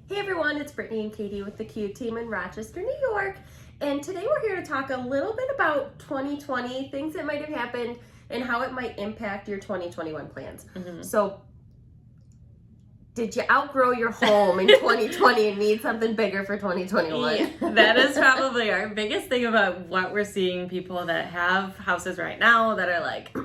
Hey everyone, it's Brittany and Katie with the Q team in Rochester, New York. And today we're here to talk a little bit about 2020, things that might have happened, and how it might impact your 2021 plans. So, did you outgrow your home in 2020 and need something bigger for 2021? Yeah, that is probably our biggest thing about what we're seeing. People that have houses right now that are like,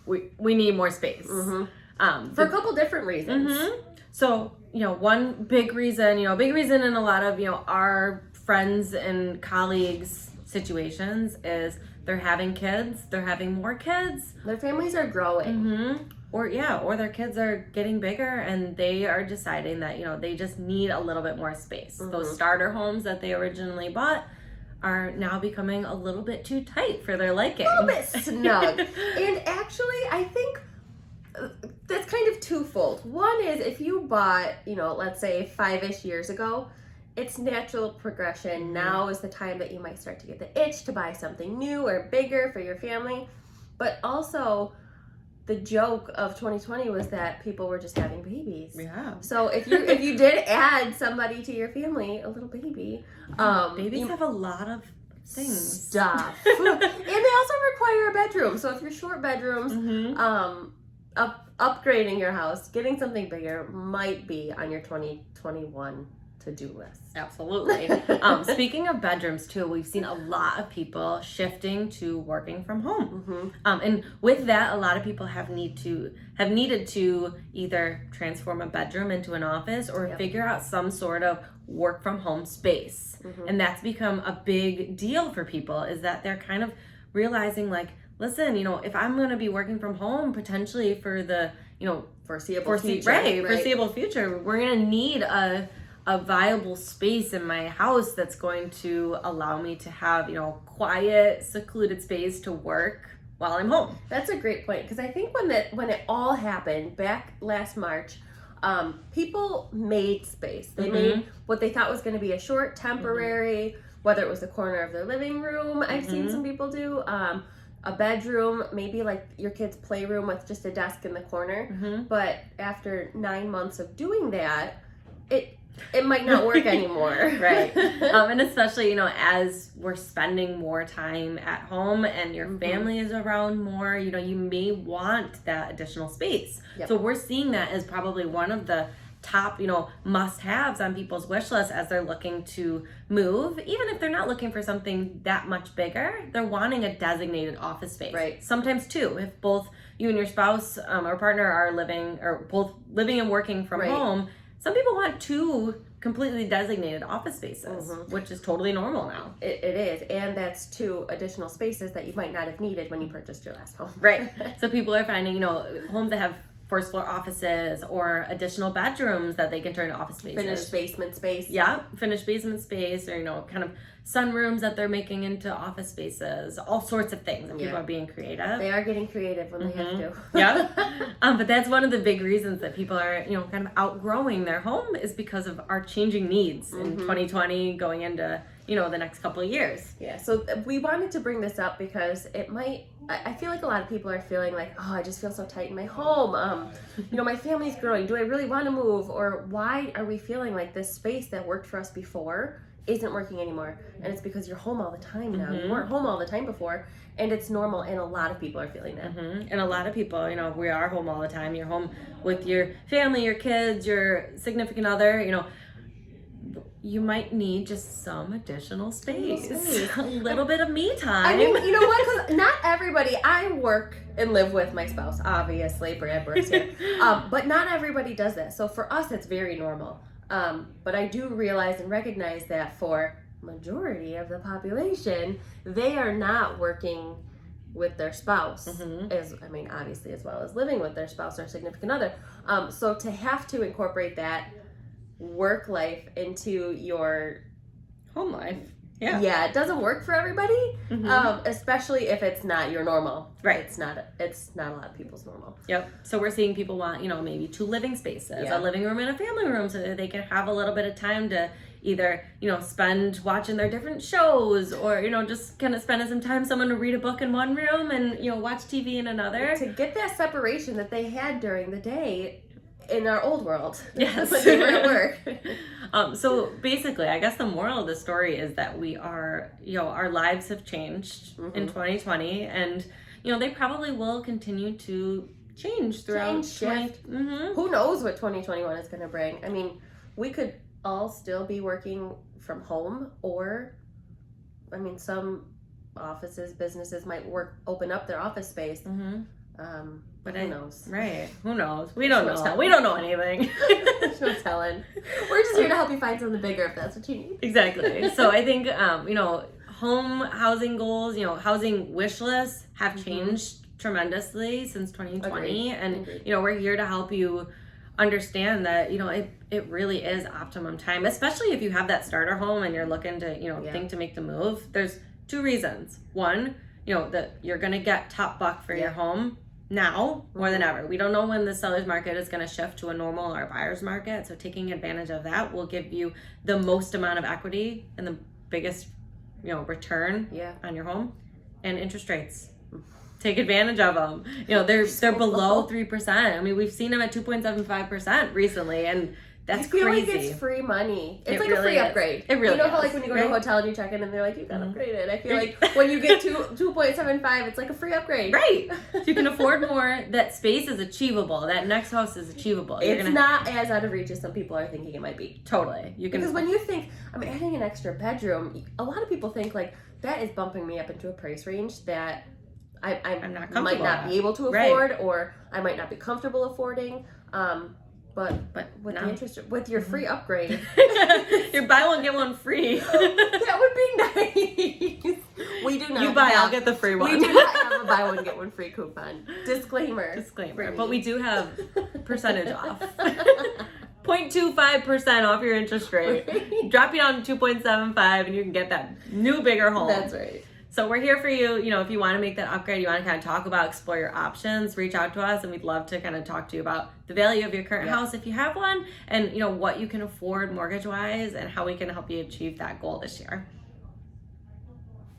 we need more space. For a couple different reasons. So, one big reason in a lot of, our friends and colleagues situations is they're having kids, they're having more kids. Their families are growing. Or their kids are getting bigger and they are deciding that, they just need a little bit more space. Those starter homes that they originally bought are now becoming a little bit too tight for their liking. A little bit snug. And actually, I think that's kind of twofold. One is if you bought, let's say 5-ish years ago, it's natural progression. Now is the time that you might start to get the itch to buy something new or bigger for your family. But also, the joke of 2020 was that people were just having babies. Yeah. So if you did add somebody to your family, a little baby, babies have a lot of stuff, and they also require a bedroom. So if you're short bedrooms, upgrading your house, getting something bigger might be on your 2021 to-do list. Absolutely. Speaking of bedrooms too, we've seen a lot of people shifting to working from home. And with that, a lot of people have needed to either transform a bedroom into an office or figure out some sort of work from home space. And that's become a big deal for people, is that they're kind of realizing like, listen, if I'm going to be working from home potentially for the, foreseeable future, foreseeable future, we're going to need a viable space in my house that's going to allow me to have, quiet, secluded space to work while I'm home. That's a great point, because I think when it all happened back last March, people made space. They made what they thought was going to be a short, temporary, whether it was the corner of their living room, I've seen some people do, a bedroom, maybe like your kid's playroom with just a desk in the corner. But after 9 months of doing that, it might not work anymore. Right. And especially, as we're spending more time at home and your family is around more, you may want that additional space. So we're seeing that as probably one of the top, must-haves on people's wish list as they're looking to move. Even if they're not looking for something that much bigger, they're wanting a designated office space. Right. Sometimes too, if both you and your spouse or partner are both living and working from home, some people want 2 completely designated office spaces, which is totally normal now. It is, and that's 2 additional spaces that you might not have needed when you purchased your last home. Right. So people are finding, homes that have first floor offices or additional bedrooms that they can turn to office spaces. Finished basement space. Yeah, finished basement space, or kind of sunrooms that they're making into office spaces, all sorts of things. And people are being creative. They are getting creative when they have to. Yeah. But that's one of the big reasons that people are, kind of outgrowing their home, is because of our changing needs in 2020 going into, the next couple of years. Yeah, so we wanted to bring this up because I feel like a lot of people are feeling like, I just feel so tight in my home. My family's growing. Do I really want to move? Or why are we feeling like this space that worked for us before isn't working anymore? And it's because you're home all the time now. You weren't home all the time before, and it's normal, and a lot of people are feeling that. And a lot of people, we are home all the time. You're home with your family, your kids, your significant other, you might need just some additional space. A little bit of me time. I mean, you know what? Because not everybody, I work and live with my spouse, obviously, Brad works here. But not everybody does that. So for us, it's very normal. But I do realize and recognize that for majority of the population, they are not working with their spouse, obviously, as well as living with their spouse or significant other. So to have to incorporate that work life into your home life, it doesn't work for everybody, especially if it's not your normal. Right. It's not a lot of people's normal. Yep. So we're seeing people want, maybe 2 living spaces, a living room and a family room, so that they can have a little bit of time to either, spend watching their different shows, or, just kind of spending some time, someone to read a book in one room and, watch TV in another. To get that separation that they had during the day in our old world. Yes. When they were at work. So basically, I guess the moral of the story is that we are, our lives have changed in 2020, and they probably will continue to change throughout. Shift. Who knows what 2021 is going to bring? I mean, we could all still be working from home, or, I mean, some offices, businesses might open up their office space. But who knows? Right. Who knows? We don't know. We don't know anything. There's no telling. We're just here to help you find something bigger if that's what you need. Exactly. So I think, home housing goals, housing wish lists have changed tremendously since 2020. And, we're here to help you understand that, it really is optimum time, especially if you have that starter home and you're looking to, think to make the move. There's 2 reasons. One, that you're going to get top buck for your home now more than ever. We don't know when the seller's market is going to shift to a normal or buyer's market. So taking advantage of that will give you the most amount of equity and the biggest, return on your home. And interest rates. Take advantage of them. They're below 3%. I mean, we've seen them at 2.75% recently, and that's crazy. I feel like it's free money. It's like really a free upgrade. It really how is, like when you go to a hotel and you check in and they're like, you got upgraded. I feel like when you get to 2.75, it's like a free upgrade. Right. If you can afford more, that space is achievable. That next house is achievable. It's not as out of reach as some people are thinking it might be. Totally. Because when you think, adding an extra bedroom, a lot of people think like that is bumping me up into a price range that I'm not might not be able to afford, or I might not be comfortable affording. But with the interest, with your free upgrade, your buy one get one free. That would be nice. We do not. You buy, I'll get the free one. We do not have a buy one get one free coupon. Disclaimer. But we do have percentage off. 0.25% off your interest rate. Drop you down to 2.75, and you can get that new, bigger home. That's right. So we're here for you. If you want to make that upgrade, you want to kind of talk about, explore your options, reach out to us, and we'd love to kind of talk to you about the value of your current house if you have one, and what you can afford mortgage-wise, and how we can help you achieve that goal this year.